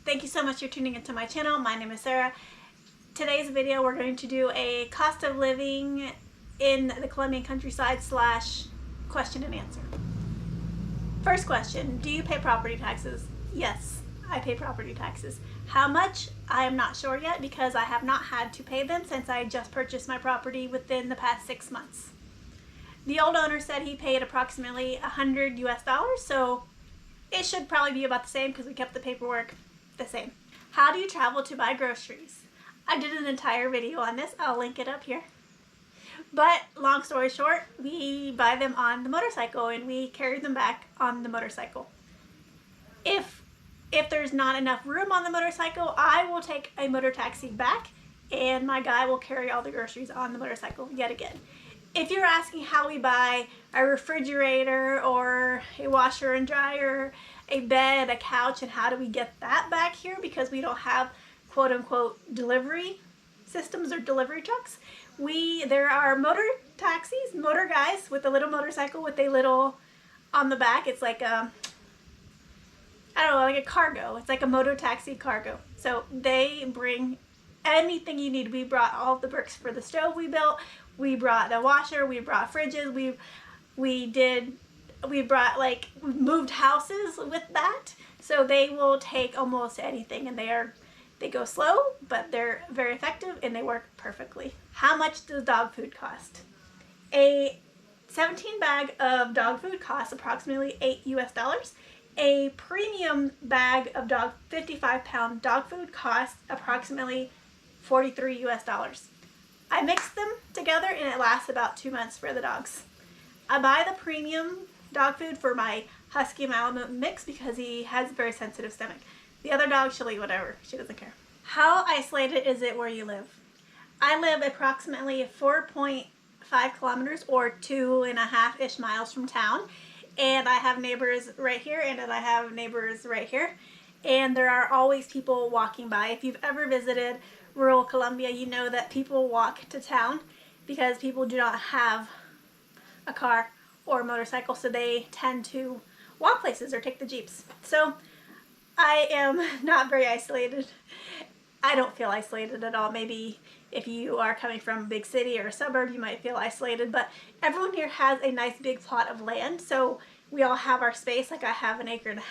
Thank you so much for tuning into my channel. My name is Sarah. Today's video we're going to do a cost of living in the Colombian countryside / question and answer. First question, do you pay property taxes? Yes, I pay property taxes. How much? I am not sure yet because I have not had to pay them since I just purchased my property within the past 6 months. The old owner said he paid approximately $100 US, so it should probably be about the same because we kept the paperwork the same. How do you travel to buy groceries? I did an entire video on this. I'll link it up here. But long story short, we buy them on the motorcycle and we carry them back on the motorcycle. If there's not enough room on the motorcycle, I will take a motor taxi back and my guy will carry all the groceries on the motorcycle yet again. If you're asking how we buy a refrigerator or a washer and dryer, a bed, a couch, and how do we get that back here because we don't have quote unquote delivery systems or delivery trucks, there are motor taxis, motor guys with a little motorcycle with a little on the back. It's like a, I don't know, like a cargo. It's like a motor taxi cargo. So they bring anything you need. We brought all the bricks for the stove we built. We brought the washer. We brought fridges. We moved houses with that. So they will take almost anything, and they go slow, but they're very effective and they work perfectly. How much does dog food cost? A 17 bag of dog food costs approximately $8 US. A premium bag of 55-pound dog food costs approximately $43 US. I mix them together and it lasts about 2 months for the dogs. I buy the premium dog food for my Husky Malamute mix because he has a very sensitive stomach. The other dog, she'll eat whatever. She doesn't care. How isolated is it where you live? I live approximately 4.5 kilometers or 2.5-ish miles from town. And I have neighbors right here and I have neighbors right here. And there are always people walking by. If you've ever visited rural Colombia, you know that people walk to town because people do not have a car or a motorcycle, so they tend to walk places or take the Jeeps. So I am not very isolated. I don't feel isolated at all. Maybe if you are coming from a big city or a suburb, you might feel isolated, but everyone here has a nice big plot of land, so we all have our space. Like I have 1.5 acres.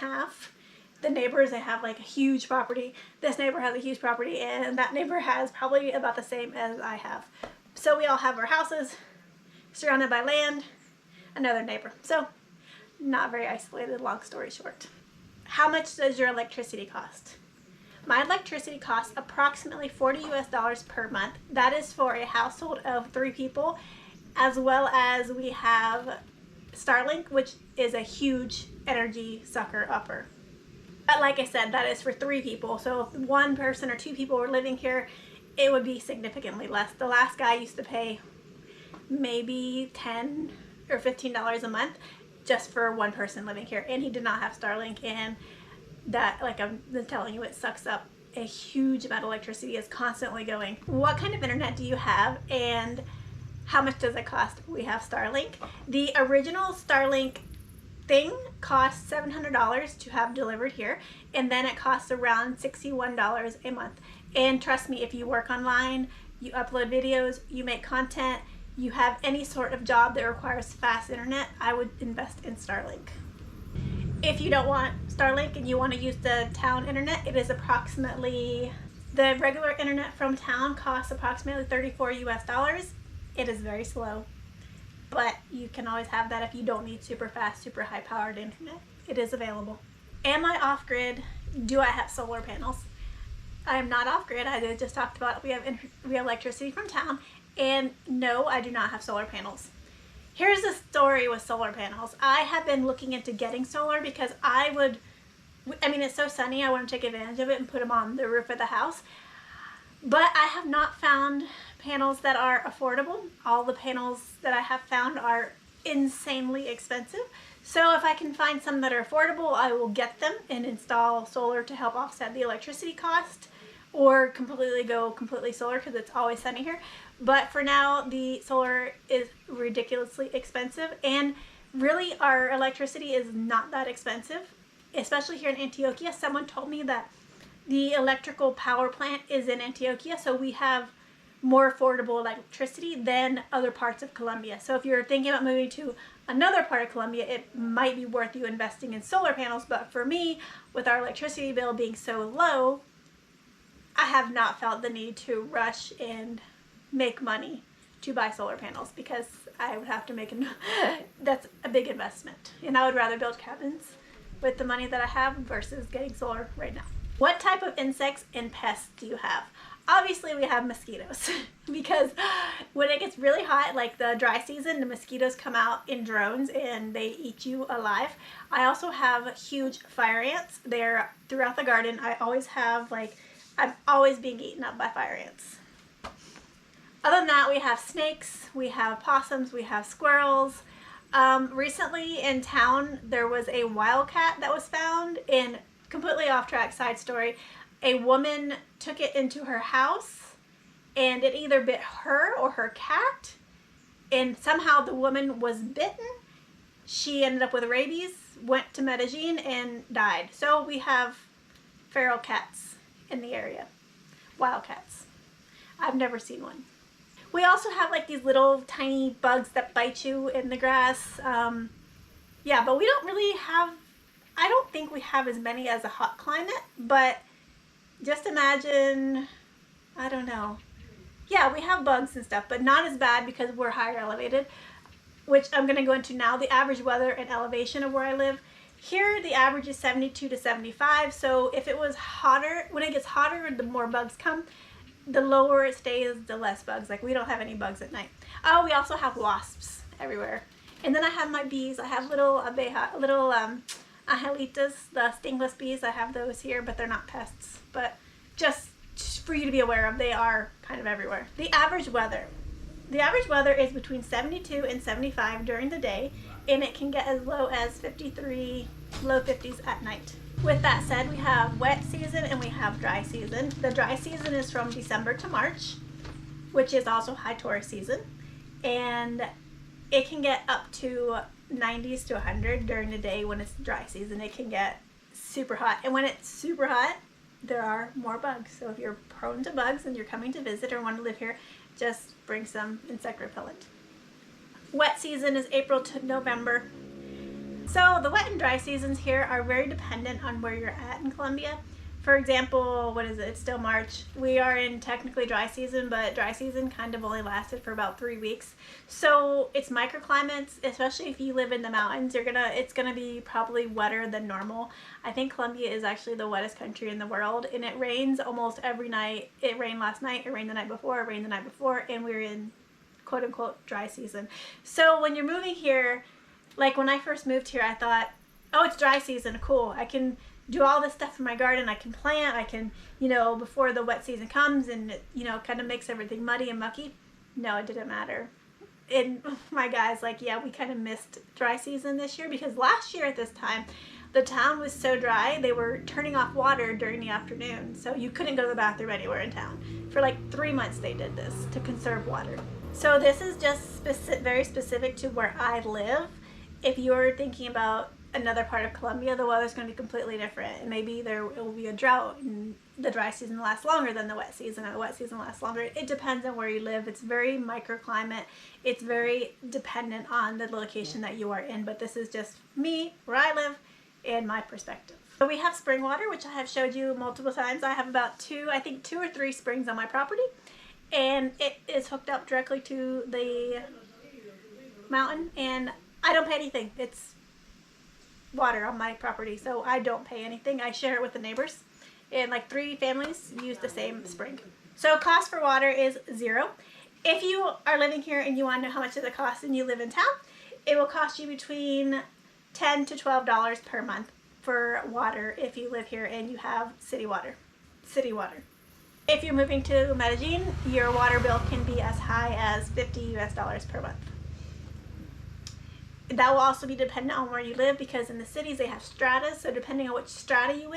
The neighbors, they have like a huge property. This neighbor has a huge property and that neighbor has probably about the same as I have. So we all have our houses surrounded by land, another neighbor. So not very isolated, long story short. How much does your electricity cost? My electricity costs approximately $40 US per month. That is for a household of 3 people, as well as we have Starlink, which is a huge energy sucker upper. But like I said, that is for 3 people. So if 1 person or 2 people were living here, it would be significantly less. The last guy used to pay maybe $10 or $15 a month just for 1 person living here, and he did not have Starlink, and that, like I'm telling you, it sucks up a huge amount of electricity. It's constantly going. What kind of internet do you have and how much does it cost? We have Starlink. The original Starlink thing costs $700 to have delivered here, and then it costs around $61 a month. And trust me, if you work online, you upload videos, you make content, you have any sort of job that requires fast internet, I would invest in Starlink. If you don't want Starlink and you want to use the town internet, it is approximately, the regular internet from town costs approximately $34 US. It is very slow, but you can always have that if you don't need super fast, super high powered internet. It is available. Am I off grid? Do I have solar panels? I am not off grid. I just talked about we have electricity from town, and no, I do not have solar panels. Here's the story with solar panels. I have been looking into getting solar because it's so sunny, I want to take advantage of it and put them on the roof of the house. But I have not found panels that are affordable. All the panels that I have found are insanely expensive. So if I can find some that are affordable, I will get them and install solar to help offset the electricity cost, or go completely solar because it's always sunny here. But for now, the solar is ridiculously expensive, and really our electricity is not that expensive, especially here in Antioquia. Someone told me that The electrical power plant is in Antioquia, so we have more affordable electricity than other parts of Colombia. So if you're thinking about moving to another part of Colombia, it might be worth you investing in solar panels. But for me, with our electricity bill being so low, I have not felt the need to rush and make money to buy solar panels, because I would have to make that's a big investment, and I would rather build cabins with the money that I have versus getting solar right now. What type of insects and pests do you have? Obviously we have mosquitoes because when it gets really hot, like the dry season, the mosquitoes come out in drones and they eat you alive. I also have huge fire ants. They're throughout the garden. I always have I'm always being eaten up by fire ants. Other than that, we have snakes, we have possums, we have squirrels. Recently in town, there was a wildcat that was found, and completely off track side story, a woman took it into her house and it either bit her or her cat, and somehow the woman was bitten. She ended up with rabies, went to Medellin and died. So we have feral cats in the area, wildcats. I've never seen one. We also have these little tiny bugs that bite you in the grass. Yeah, but we don't really have, I don't think we have as many as a hot climate, but just imagine, I don't know. Yeah, we have bugs and stuff, but not as bad because we're higher elevated, which I'm going to go into now. The average weather and elevation of where I live. Here, the average is 72 to 75, so if it was hotter, when it gets hotter, the more bugs come. The lower it stays, the less bugs. We don't have any bugs at night. Oh, we also have wasps everywhere. And then I have my bees. I have little angelitas, the stingless bees. I have those here, but they're not pests. But just for you to be aware of, they are kind of everywhere. The average weather. The average weather is between 72 and 75 during the day, and it can get as low as 53, low 50s at night. With that said, we have wet season and we have dry season. The dry season is from December to March, which is also high tourist season, and it can get up to 90s to 100 during the day. When it's dry season, it can get super hot, and when it's super hot, there are more bugs. So if you're prone to bugs and you're coming to visit or want to live here, just bring some insect repellent. Wet season is April to November. So the wet and dry seasons here are very dependent on where you're at in Colombia. For example, what is it? It's still March. We are in technically dry season, but dry season kind of only lasted for about 3 weeks. So it's microclimates, especially if you live in the mountains. It's gonna be probably wetter than normal. I think Colombia is actually the wettest country in the world, and it rains almost every night. It rained last night, it rained the night before, it rained the night before, and we're in quote unquote dry season. So when you're moving here, when I first moved here, I thought, oh, it's dry season, cool. I can do all this stuff in my garden. I can plant, I can, before the wet season comes and it, kind of makes everything muddy and mucky. No, it didn't matter. And my guy's yeah, we kind of missed dry season this year, because last year at this time, the town was so dry, they were turning off water during the afternoon. So you couldn't go to the bathroom anywhere in town. For 3 months they did this to conserve water. So this is just very specific to where I live. If you're thinking about another part of Colombia, the weather's going to be completely different, and maybe it will be a drought and the dry season lasts longer than the wet season, or the wet season lasts longer. It depends on where you live. It's very microclimate. It's very dependent on the location that you are in, but this is just me, where I live, and my perspective. So we have spring water, which I have showed you multiple times. I have about 2 or 3 springs on my property, and it is hooked up directly to the mountain, and I don't pay anything. It's water on my property, so I don't pay anything. I share it with the neighbors, and 3 families use the same spring. So cost for water is 0. If you are living here and you want to know how much it costs and you live in town, it will cost you between $10 to $12 per month for water if you live here and you have city water. If you're moving to Medellin, your water bill can be as high as $50 US per month. That will also be dependent on where you live, because in the cities they have stratas. So depending on which strata you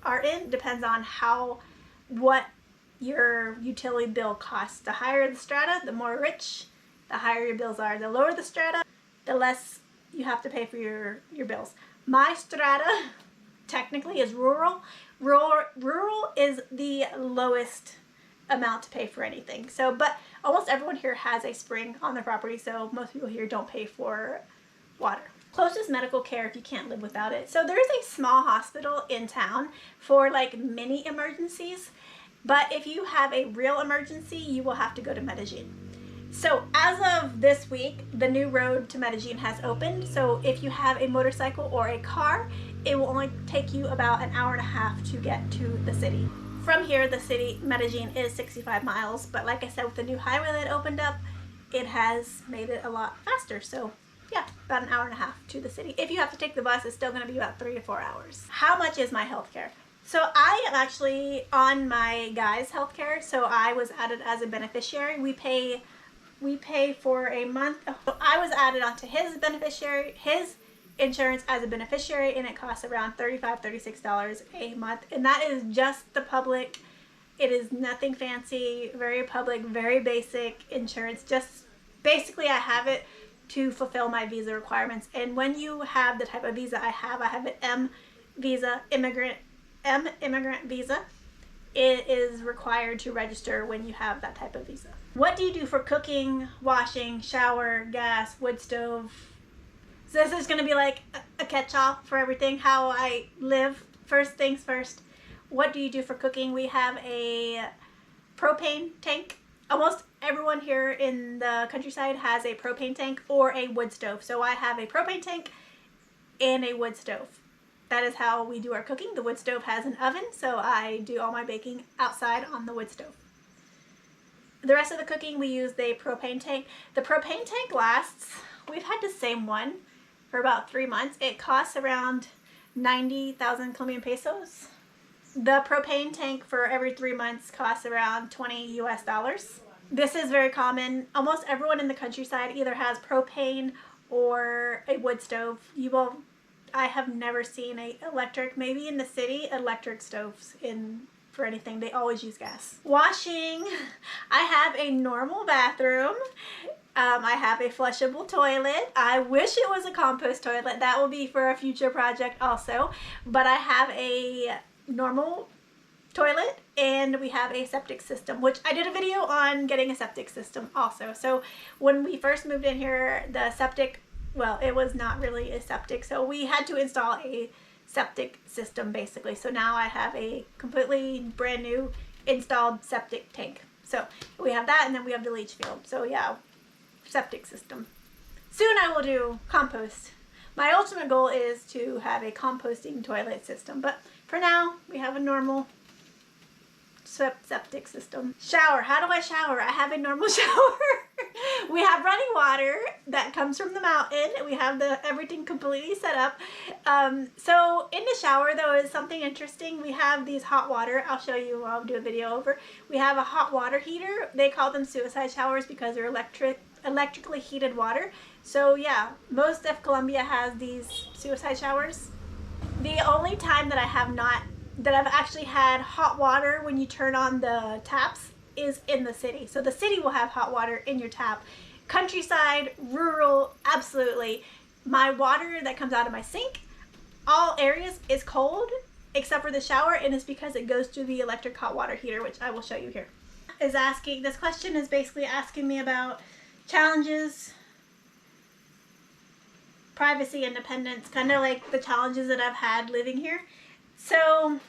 are in, depends on what your utility bill costs. The higher the strata, the more rich, the higher your bills are. The lower the strata, the less you have to pay for your bills. My strata technically is rural, Rural is the lowest amount to pay for anything. So, but almost everyone here has a spring on their property, so most people here don't pay for water. Closest medical care if you can't live without it. So there's a small hospital in town for like mini emergencies, but if you have a real emergency, you will have to go to Medellin. So as of this week, the new road to Medellin has opened. So if you have a motorcycle or a car, it will only take you about an hour and a half to get to the city. From here, the city, Medellin, is 65 miles. But like I said, with the new highway that opened up, it has made it a lot faster. So yeah, about an hour and a half to the city. If you have to take the bus, it's still going to be about 3 to 4 hours. How much is my health care? So I am actually on my guy's health care. So I was added as a beneficiary. We pay for a month. So I was added onto his insurance as a beneficiary, and it costs around $35, $36 a month. And that is just the public. It is nothing fancy, very public, very basic insurance. Just basically I have it to fulfill my visa requirements. And when you have the type of visa I have an M immigrant visa. It is required to register when you have that type of visa. What do you do for cooking, washing, shower, gas, wood stove? So this is going to be like a catch-all for everything, how I live. First things first, what do you do for cooking? We have a propane tank. Almost everyone here in the countryside has a propane tank or a wood stove. So I have a propane tank and a wood stove. That is how we do our cooking. The wood stove has an oven, so I do all my baking outside on the wood stove. The rest of the cooking, we use the propane tank. The propane tank lasts, we've had the same one for about 3 months. It costs around 90,000 Colombian pesos. The propane tank for every 3 months costs around $20 US. This is very common. Almost everyone in the countryside either has propane or a wood stove. I have never seen a electric, maybe in the city, electric stoves for anything. They always use gas. Washing, I have a normal bathroom. I have a flushable toilet. I wish it was a compost toilet. That will be for a future project also. But I have a normal toilet, and we have a septic system, which I did a video on getting a septic system also. So when we first moved in here, the septic, well, it was not really a septic, so we had to install a septic system basically. So now I have a completely brand new installed septic tank. So we have that, and then we have the leach field. So yeah, septic system. Soon I will do compost. My ultimate goal is to have a composting toilet system, but for now we have a normal septic system. Shower. How do I shower? I have a normal shower. We have running water that comes from the mountain. We have everything completely set up. So in the shower though is something interesting. We have these hot water. I'll show you. I'll do a video over. We have a hot water heater. They call them suicide showers because they're electrically heated water. So yeah, most of Colombia has these suicide showers. The only time that I've actually had hot water when you turn on the taps is in the city. So the city will have hot water in your tap. Countryside, rural, absolutely. My water that comes out of my sink, all areas is cold except for the shower, and it's because it goes through the electric hot water heater, which I will show you here. This question is basically asking me about challenges, privacy, independence, kind of like the challenges that I've had living here. So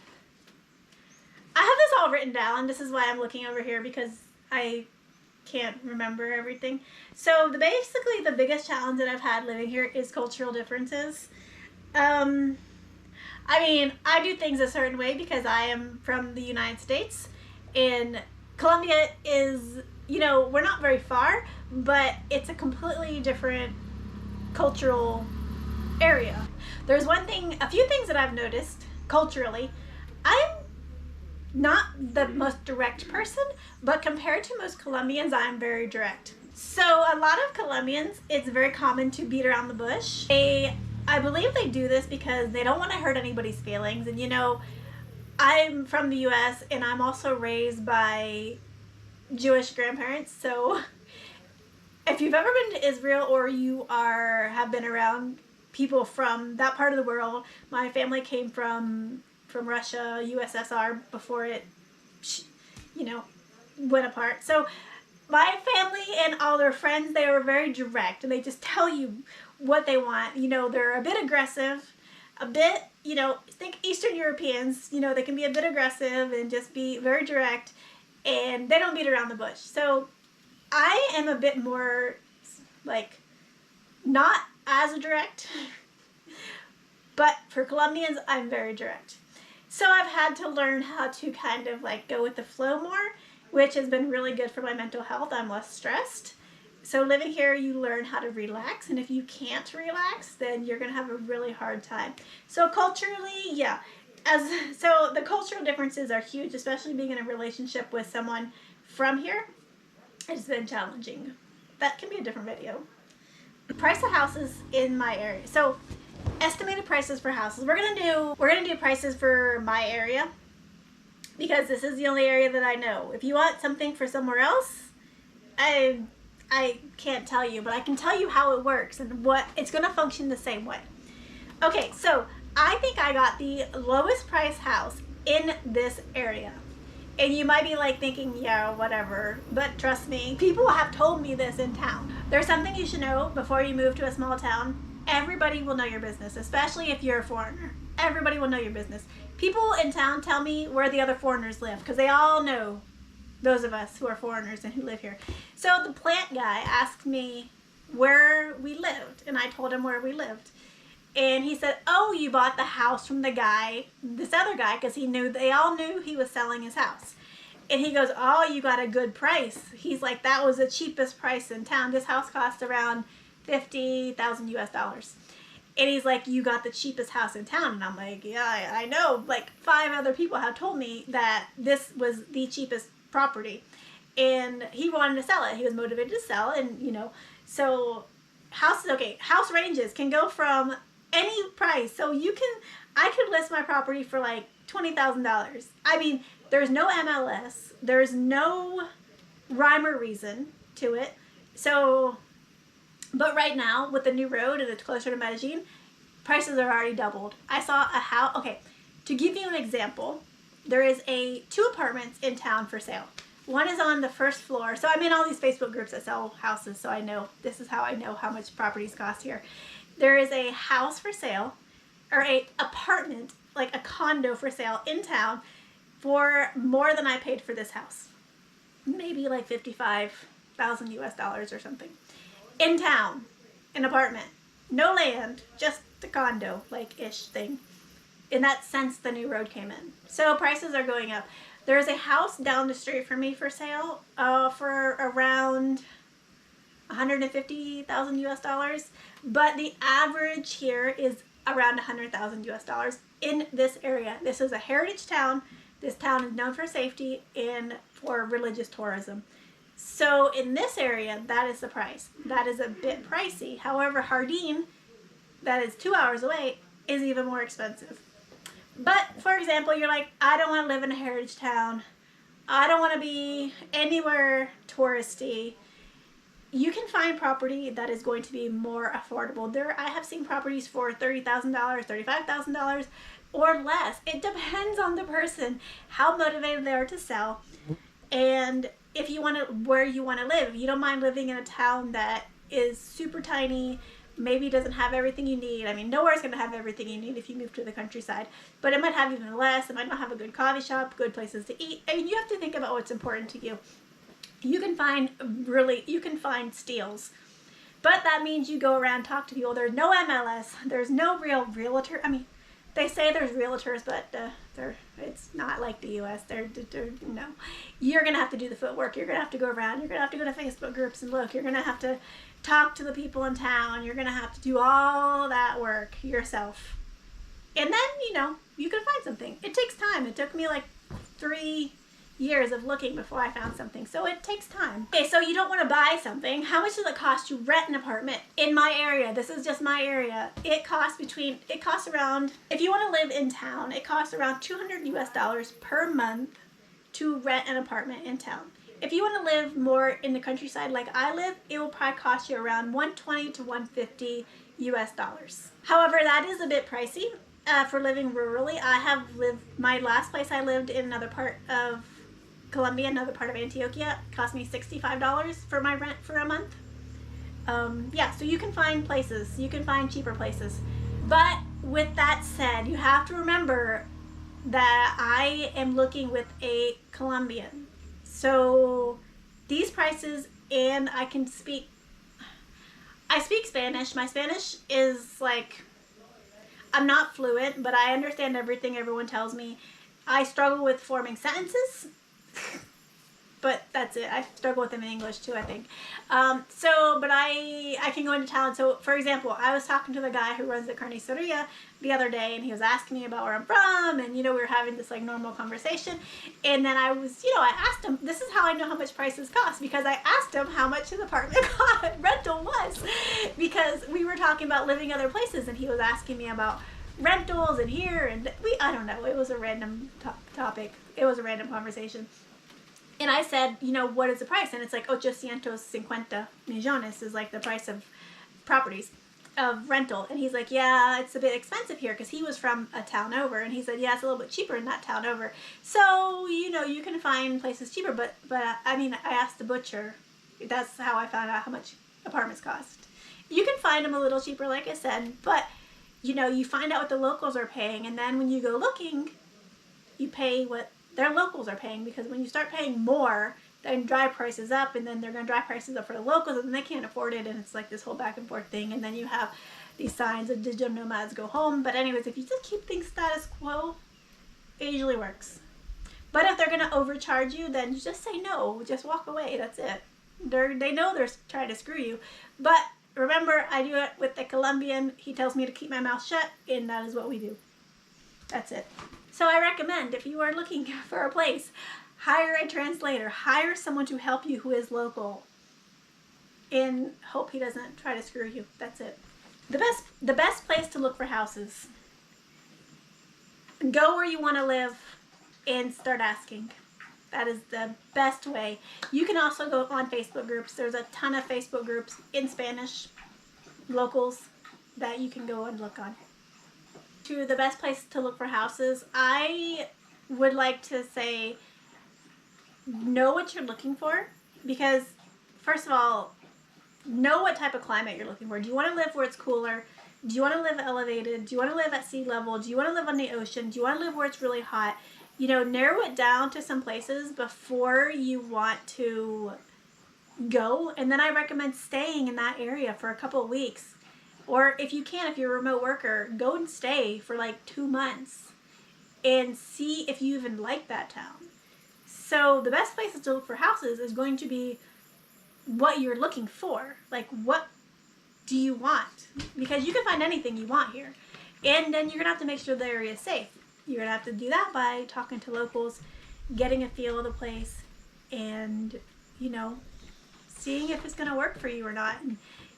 I have this all written down. This is why I'm looking over here, because I can't remember everything. So basically the biggest challenge that I've had living here is cultural differences. I mean, I do things a certain way because I am from the United States, and Colombia is, we're not very far, but it's a completely different cultural area. There's a few things that I've noticed culturally. I'm not the most direct person, but compared to most Colombians, I'm very direct. So a lot of Colombians, it's very common to beat around the bush. I believe they do this because they don't want to hurt anybody's feelings. And I'm from the US, and I'm also raised by Jewish grandparents. So if you've ever been to Israel, or you have been around people from that part of the world, my family came from from Russia, USSR, before it, you know, went apart. So my family and all their friends, they were very direct, and they just tell you what they want. You know, they're a bit aggressive, a bit, you know, think Eastern Europeans, you know, they can be a bit aggressive and just be very direct, and they don't beat around the bush. So I am a bit more, like, not as direct, but for Colombians, I'm very direct. So I've had to learn how to kind of like go with the flow more, which has been really good for my mental health. I'm less stressed. So living here, you learn how to relax, and if you can't relax, then you're gonna have a really hard time. So culturally, yeah, so the cultural differences are huge, especially being in a relationship with someone from here. It's been challenging. That can be a different video. Price of houses in my area. So estimated prices for houses. We're gonna do prices for my area, because this is the only area that I know. If you want something for somewhere else, I can't tell you, but I can tell you how it works and what it's gonna function the same way. Okay, so I think I got the lowest price house in this area. And you might be like thinking, yeah, whatever, but trust me, people have told me this in town. There's something you should know before you move to a small town. Everybody will know your business, especially if you're a foreigner. Everybody will know your business. People in town tell me where the other foreigners live, because they all know those of us who are foreigners and who live here. So the plant guy asked me where we lived, and I told him where we lived. And he said, oh, you bought the house from the guy, this other guy, because they all knew he was selling his house. And he goes, oh, you got a good price. He's like, that was the cheapest price in town. This house cost around $50,000 US. And he's like, you got the cheapest house in town. And I'm like, yeah, I know. Like 5 other people have told me that this was the cheapest property. And he wanted to sell it. He was motivated to sell. And, you know, so house ranges can go from any price. So I could list my property for like $20,000. I mean, there's no MLS. There's no rhyme or reason to it. So, but right now, with the new road and it's closer to Medellin, prices are already doubled. I saw a house, okay, to give you an example, there is 2 apartments in town for sale. One is on the first floor. So I'm in all these Facebook groups that sell houses, so I know, this is how I know how much properties cost here. There is a house for sale, or a apartment, like a condo for sale in town for more than I paid for this house. Maybe like $55,000 US or something. In town, an apartment, no land, just the condo, like ish thing. In that sense, the new road came in. So prices are going up. There's a house down the street from me for sale for around $150,000 US, but the average here is around $100,000 US in this area. This is a heritage town. This town is known for safety and for religious tourism. So in this area, that is the price. That is a bit pricey. However, Jardín, that is 2 hours away, is even more expensive. But for example, you're like, I don't want to live in a heritage town. I don't want to be anywhere touristy. You can find property that is going to be more affordable. I have seen properties for $30,000, $35,000 or less. It depends on the person, how motivated they are to sell, and if you want to, where you want to live. If you don't mind living in a town that is super tiny, maybe doesn't have everything you need. I mean, nowhere's going to have everything you need if you move to the countryside, but it might have even less. It might not have a good coffee shop, good places to eat. I mean, you have to think about what's important to you. You can find steals, but that means you go around, talk to people. There's no MLS. There's no real realtor. I mean, they say there's realtors, but it's not like the U.S. No. You're going to have to do the footwork. You're going to have to go around. You're going to have to go to Facebook groups and look. You're going to have to talk to the people in town. You're going to have to do all that work yourself. And then, you know, you can find something. It takes time. It took me like 3 years of looking before I found something. So it takes time. Okay, so you don't want to buy something. How much does it cost to rent an apartment in my area? This is just my area. It costs around, if you want to live in town, it costs around $200 US per month to rent an apartment in town. If you want to live more in the countryside like I live, it will probably cost you around $120 to $150 US. However, that is a bit pricey. for living rurally. I have lived, my last place I lived in another part of Colombia, another part of Antioquia, cost me $65 for my rent for a month. Yeah, so you can find places, you can find cheaper places. But with that said, you have to remember that I am looking with a Colombian. So these prices, and I speak Spanish. My Spanish is like, I'm not fluent, but I understand everything everyone tells me. I struggle with forming sentences. But that's it. I struggle with them in English too, I think. But I can go into town. So, for example, I was talking to the guy who runs the carniceria the other day, and he was asking me about where I'm from, and, we were having this, like, normal conversation. And then I was, I asked him, this is how I know how much prices cost, because I asked him how much his apartment rental was, because we were talking about living other places, and he was asking me about rentals and here, and I don't know, it was a random topic. It was a random conversation. And I said, what is the price? And it's like, 850 millones is like the price of properties, of rental. And he's like, yeah, it's a bit expensive here, because he was from a town over. And he said, yeah, it's a little bit cheaper in that town over. So, you can find places cheaper. But I asked the butcher. That's how I found out how much apartments cost. You can find them a little cheaper, like I said. But, you find out what the locals are paying. And then when you go looking, you pay what their locals are paying, because when you start paying more, then drive prices up, and then they're going to drive prices up for the locals, and then they can't afford it, and it's like this whole back and forth thing. And then you have these signs of digital nomads go home. But anyways, if you just keep things status quo, it usually works. But if they're going to overcharge you, then you just say no, just walk away. That's it. They know they're trying to screw you. But remember, I do it with the Colombian. He tells me to keep my mouth shut, and that is what we do. That's it. So I recommend, if you are looking for a place, hire a translator. Hire someone to help you who is local, and hope he doesn't try to screw you. That's it. The best place to look for houses. Go where you want to live and start asking. That is the best way. You can also go on Facebook groups. There's a ton of Facebook groups in Spanish, locals, that you can go and look on. To the best place to look for houses, I would like to say, know what you're looking for, because first of all, know what type of climate you're looking for. Do you want to live where it's cooler? Do you want to live elevated? Do you want to live at sea level? Do you want to live on the ocean? Do you want to live where it's really hot? Narrow it down to some places before you want to go, and then I recommend staying in that area for a couple of weeks. Or if you can, if you're a remote worker, go and stay for like 2 months and see if you even like that town. So the best places to look for houses is going to be what you're looking for. Like, what do you want? Because you can find anything you want here. And then you're going to have to make sure the area is safe. You're going to have to do that by talking to locals, getting a feel of the place, and, seeing if it's going to work for you or not.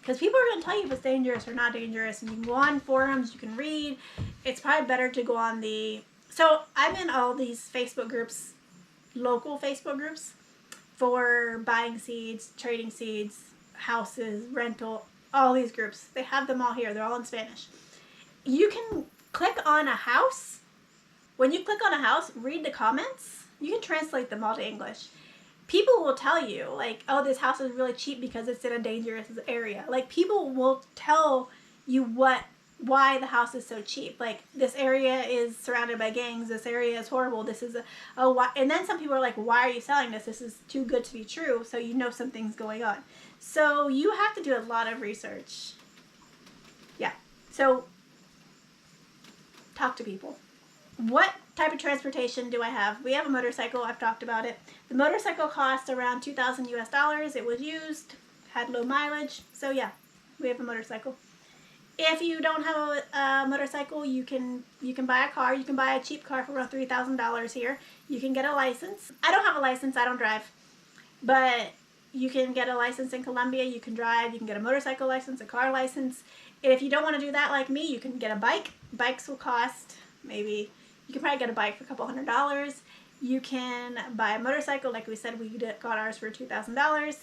Because people are going to tell you if it's dangerous or not dangerous, and you can go on forums, you can read. It's probably better to go on so I'm in all these Facebook groups, local Facebook groups, for buying seeds, trading seeds, houses, rental, all these groups. They have them all here. They're all in Spanish. You can click on a house. When you click on a house, read the comments. You can translate them all to English. People will tell you, like, oh, this house is really cheap because it's in a dangerous area. Like, people will tell you why the house is so cheap. Like, this area is surrounded by gangs. This area is horrible. This is why. And then some people are like, why are you selling this? This is too good to be true. So something's going on. So you have to do a lot of research. Yeah. So talk to people. What type of transportation do I have? We have a motorcycle. I've talked about it. The motorcycle cost around $2,000 US. It was used, had low mileage. So yeah, we have a motorcycle. If you don't have a motorcycle, you can buy a car. You can buy a cheap car for around $3,000 here. You can get a license. I don't have a license. I don't drive. But you can get a license in Colombia. You can drive. You can get a motorcycle license, a car license. And if you don't want to do that like me, you can get a bike. Bikes will cost maybe... You can probably get a bike for a couple $100. You can buy a motorcycle. Like we said, we got ours for $2,000.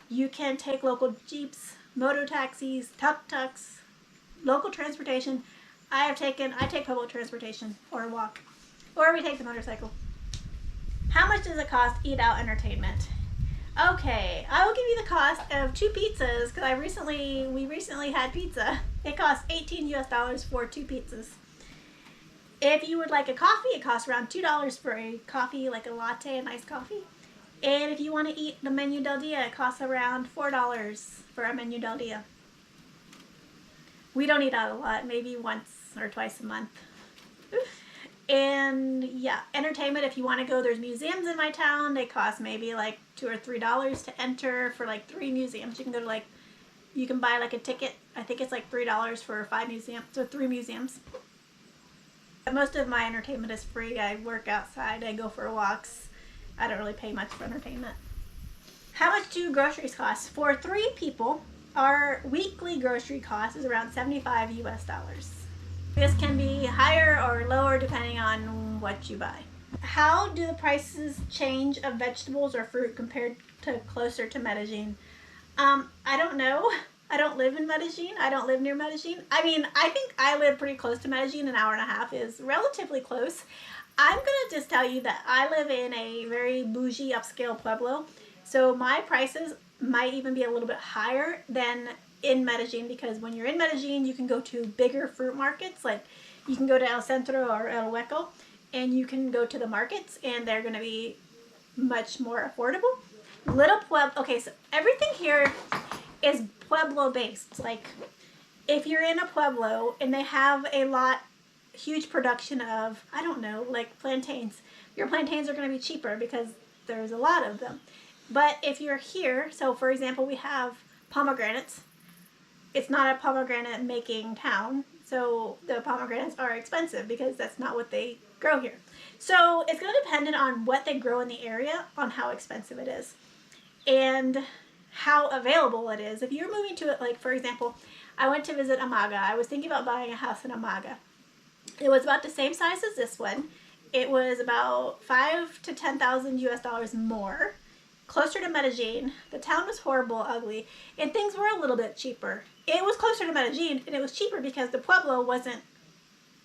You can take local Jeeps, moto taxis, tuk-tuks, local transportation. I take public transportation or walk, or we take the motorcycle. How much does it cost eat out entertainment? Okay, I will give you the cost of 2 pizzas because we recently had pizza. It costs $18 for 2 pizzas. If you would like a coffee, it costs around $2 for a coffee, like a latte, a nice coffee. And if you want to eat the menu del dia, it costs around $4 for a menu del dia. We don't eat out a lot, maybe once or twice a month. And yeah, entertainment, if you want to go, there's museums in my town. They cost maybe like $2 or $3 to enter for like 3 museums. You can go to you can buy like a ticket. I think it's like $3 for 5 museums, so 3 museums. But most of my entertainment is free. I work outside, I go for walks. I don't really pay much for entertainment. How much do groceries cost? For 3 people, our weekly grocery cost is around $75 US. This can be higher or lower depending on what you buy. How do the prices change of vegetables or fruit compared to closer to Medellin? I don't know. I don't live in Medellin. I don't live near Medellin. I mean, I think I live pretty close to Medellin. An hour and a half is relatively close. I'm going to just tell you that I live in a very bougie upscale pueblo. So my prices might even be a little bit higher than in Medellin, because when you're in Medellin, you can go to bigger fruit markets. Like you can go to El Centro or El Hueco, and you can go to the markets, and they're going to be much more affordable. Little Pueblo, okay, so everything here is Pueblo based. Like if you're in a Pueblo and they have huge production of, I don't know, like plantains, your plantains are going to be cheaper because there's a lot of them. But if you're here, so for example, we have pomegranates. It's not a pomegranate making town, so the pomegranates are expensive because that's not what they grow here. So it's going to depend on what they grow in the area on how expensive it is and how available it is. If you're moving to it, like for example, I went to visit Amaga. I was thinking about buying a house in Amaga. It was about the same size as this one. It was about $5,000 to $10,000 US more. Closer to Medellin. The town was horrible, ugly, and things were a little bit cheaper. It was closer to Medellin, and it was cheaper because the pueblo wasn't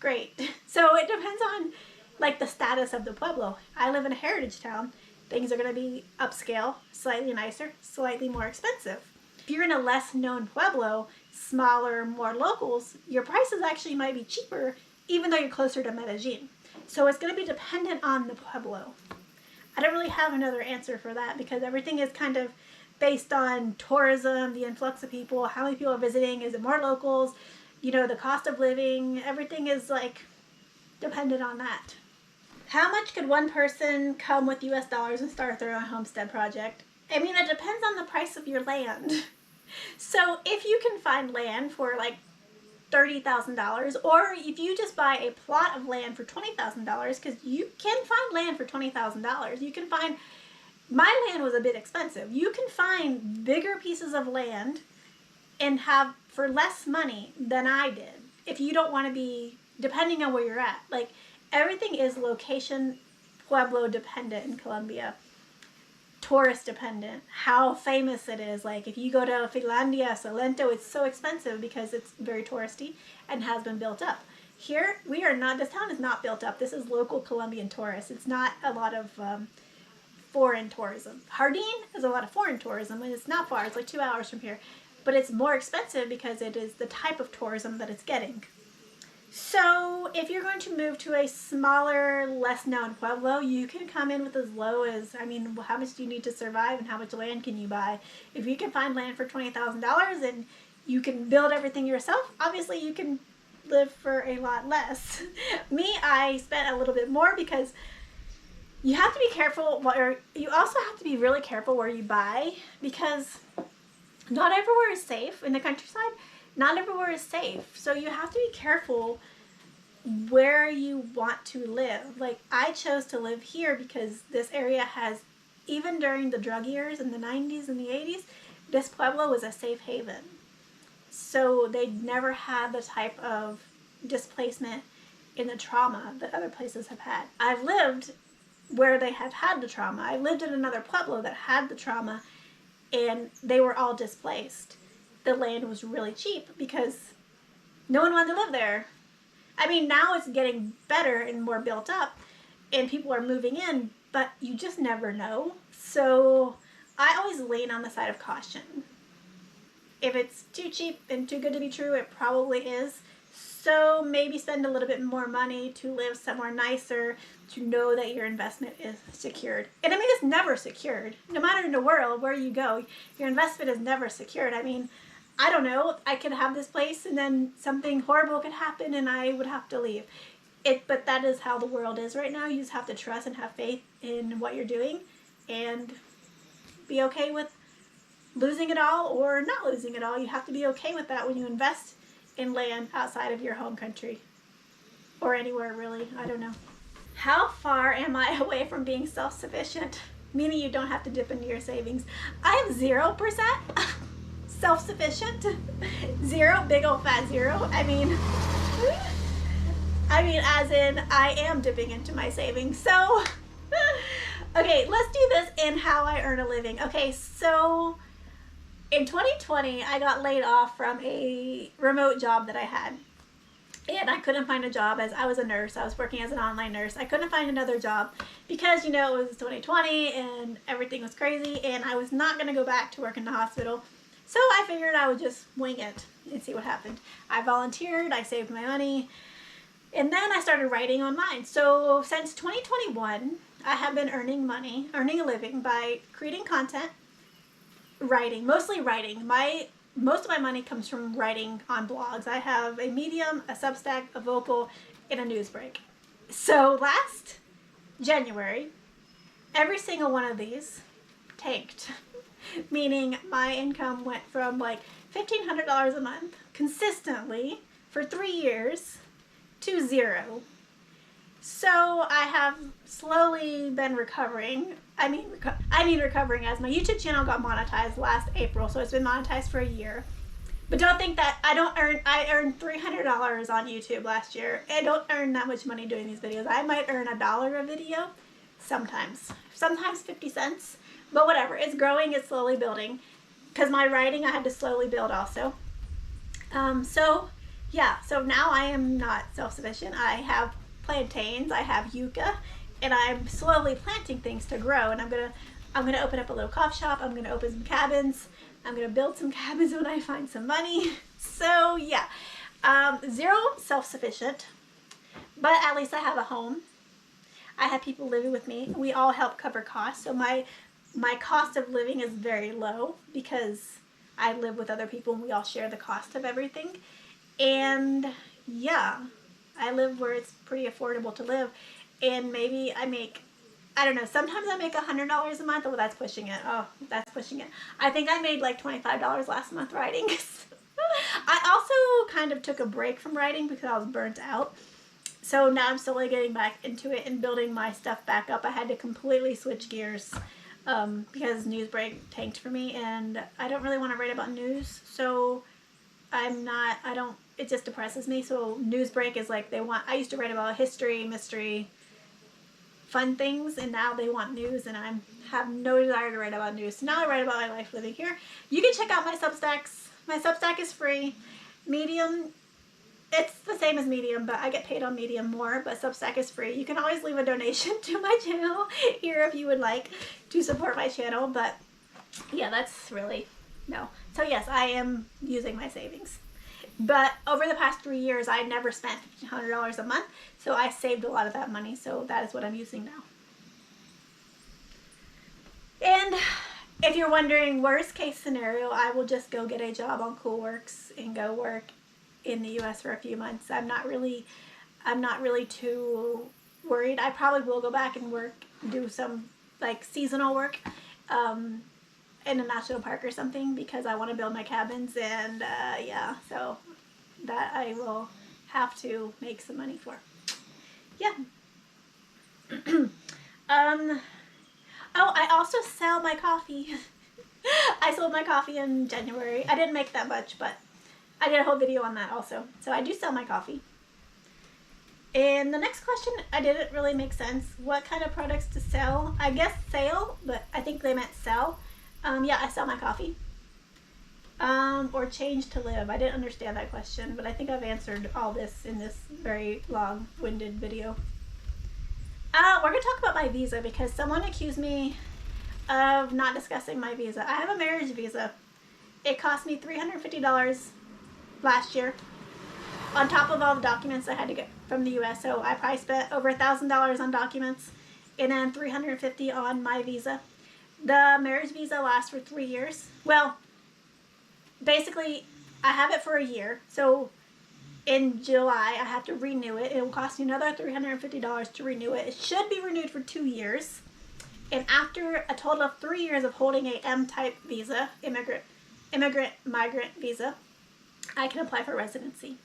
great. So it depends on like the status of the pueblo. I live in a heritage town. Things are going to be upscale, slightly nicer, slightly more expensive. If you're in a less known pueblo, smaller, more locals, your prices actually might be cheaper even though you're closer to Medellin. So it's going to be dependent on the pueblo. I don't really have another answer for that because everything is kind of based on tourism, the influx of people, how many people are visiting, is it more locals, the cost of living, everything is like dependent on that. How much could one person come with US dollars and start their own homestead project? I mean, it depends on the price of your land. So if you can find land for like $30,000, or if you just buy a plot of land for $20,000, because you can find land for $20,000. You can find, my land was a bit expensive. You can find bigger pieces of land and have for less money than I did. If you don't want to be, depending on where you're at, like everything is location, pueblo dependent in Colombia. Tourist dependent, how famous it is. Like if you go to Finlandia, Salento, it's so expensive because it's very touristy and has been built up. Here, this town is not built up. This is local Colombian tourists. It's not a lot of foreign tourism. Jardín is a lot of foreign tourism, and it's not far. It's like 2 hours from here. But it's more expensive because it is the type of tourism that it's getting. So if you're going to move to a smaller, less known pueblo, you can come in with as low as, how much do you need to survive and how much land can you buy? If you can find land for $20,000 and you can build everything yourself, obviously you can live for a lot less. Me, I spent a little bit more because you have to be careful, or you also have to be really careful where you buy, because not everywhere is safe in the countryside. Not everywhere is safe, so you have to be careful where you want to live. Like, I chose to live here because this area has, even during the drug years in the 90s and the 80s, this pueblo was a safe haven. So they never had the type of displacement in the trauma that other places have had. I've lived where they have had the trauma. I lived in another pueblo that had the trauma, and they were all displaced. The land was really cheap because no one wanted to live there. I mean, now it's getting better and more built up and people are moving in, but you just never know. So I always lean on the side of caution. If it's too cheap and too good to be true, it probably is. So maybe spend a little bit more money to live somewhere nicer, to know that your investment is secured. And I mean, it's never secured. No matter in the world where you go, your investment is never secured. I mean, I don't know, I could have this place and then something horrible could happen and I would have to leave. But that is how the world is right now. You just have to trust and have faith in what you're doing and be okay with losing it all or not losing it all. You have to be okay with that when you invest in land outside of your home country or anywhere really. I don't know. How far am I away from being self-sufficient? Meaning you don't have to dip into your savings. I am 0% self-sufficient. 0, big old fat 0. I mean as in I am dipping into my savings. So okay, let's do this in how I earn a living. Okay, so in 2020, I got laid off from a remote job that I had. And I couldn't find a job as I was a nurse. I was working as an online nurse. I couldn't find another job because, it was 2020 and everything was crazy and I was not going to go back to work in the hospital. So I figured I would just wing it and see what happened. I volunteered, I saved my money, and then I started writing online. So since 2021, I have been earning a living by creating content, writing, mostly writing. Most of my money comes from writing on blogs. I have a Medium, a Substack, a Vocal, and a Newsbreak. So last January, every single one of these tanked. Meaning my income went from like $1,500 a month consistently for 3 years to 0. So I have slowly been recovering. I mean recovering as my YouTube channel got monetized last April, so it's been monetized for a year. But don't think that I earned $300 on YouTube last year. I don't earn that much money doing these videos. I might earn $1 a video sometimes 50 cents, but whatever. It's growing, it's slowly building. Because my writing I had to slowly build also. So now I am not self-sufficient. I have plantains, I have yucca, and I'm slowly planting things to grow. And I'm gonna open up a little coffee shop. I'm gonna open some cabins. I'm gonna build some cabins when I find some money. So yeah, 0 self-sufficient, but at least I have a home. I have people living with me. We all help cover costs. So my cost of living is very low because I live with other people and we all share the cost of everything. And yeah, I live where it's pretty affordable to live. And maybe I make, I don't know, sometimes I make $100 a month. Oh, that's pushing it. I think I made like $25 last month writing. I also kind of took a break from writing because I was burnt out. So now I'm slowly getting back into it and building my stuff back up. I had to completely switch gears because Newsbreak tanked for me and I don't really want to write about news. So it just depresses me. So Newsbreak is like I used to write about history, mystery, fun things, and now they want news and I have no desire to write about news. So now I write about my life living here. You can check out my Substacks. My Substack is free. Medium, it's the same as Medium, but I get paid on Medium more, but Substack is free. You can always leave a donation to my channel here if you would like to support my channel, but yeah, that's really, no. So yes, I am using my savings. But over the past 3 years, I never spent $100 a month, so I saved a lot of that money, so that is what I'm using now. And if you're wondering, worst case scenario, I will just go get a job on Coolworks and go work in the US for a few months. I'm not really too worried. I probably will go back and do some like seasonal work in a national park or something because I want to build my cabins and yeah, so that I will have to make some money for. Yeah. Oh, I also sell my coffee. I sold my coffee in January. I didn't make that much, but I did a whole video on that also. So I do sell my coffee. And the next question, I didn't really make sense. What kind of products to sell? I guess sale, but I think they meant sell. Yeah, I sell my coffee. Or change to live? I didn't understand that question, but I think I've answered all this in this very long-winded video. We're going to talk about my visa because someone accused me of not discussing my visa. I have a marriage visa. It cost me $350 last year on top of all the documents I had to get from the U.S. So I probably spent over $1,000 on documents and then $350 on my visa. The marriage visa lasts for 3 years. Well, basically, I have it for a year. So in July, I have to renew it. It will cost me another $350 to renew it. It should be renewed for 2 years. And after a total of 3 years of holding a M-type visa, migrant visa, I can apply for residency.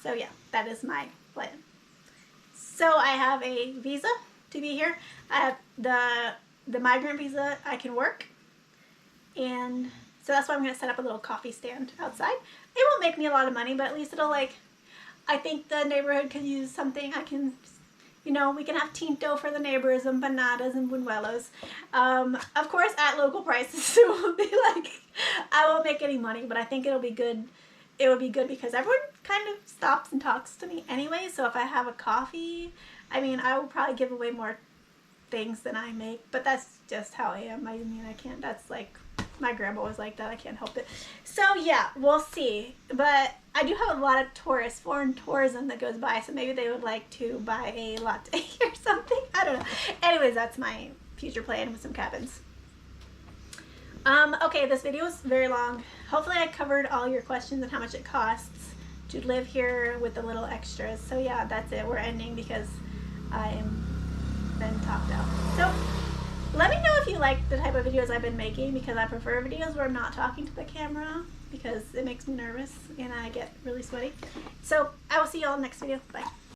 So yeah, that is my plan. So I have a visa to be here. I have the migrant visa. I can work. And so that's why I'm going to set up a little coffee stand outside. It won't make me a lot of money, but at least it'll I think the neighborhood could use something. I can, we can have tinto for the neighbors and bananas and buñuelos. Of course, at local prices, so it won't be I won't make any money, but I think it'll be good. It would be good because everyone kind of stops and talks to me anyway, so if I have a coffee, I will probably give away more things than I make, but that's just how I am. I can't, that's my grandma was like that. I can't help it. So yeah, we'll see. But I do have a lot of tourists, foreign tourism that goes by, so maybe they would like to buy a latte or something. I don't know. Anyways, that's my future plan with some cabins. Okay, this video is very long. Hopefully I covered all your questions and how much it costs to live here with the little extras. So yeah, that's it. We're ending because I'm then topped out. So let me know if you like the type of videos I've been making, because I prefer videos where I'm not talking to the camera because it makes me nervous and I get really sweaty. So I will see you all in the next video. Bye.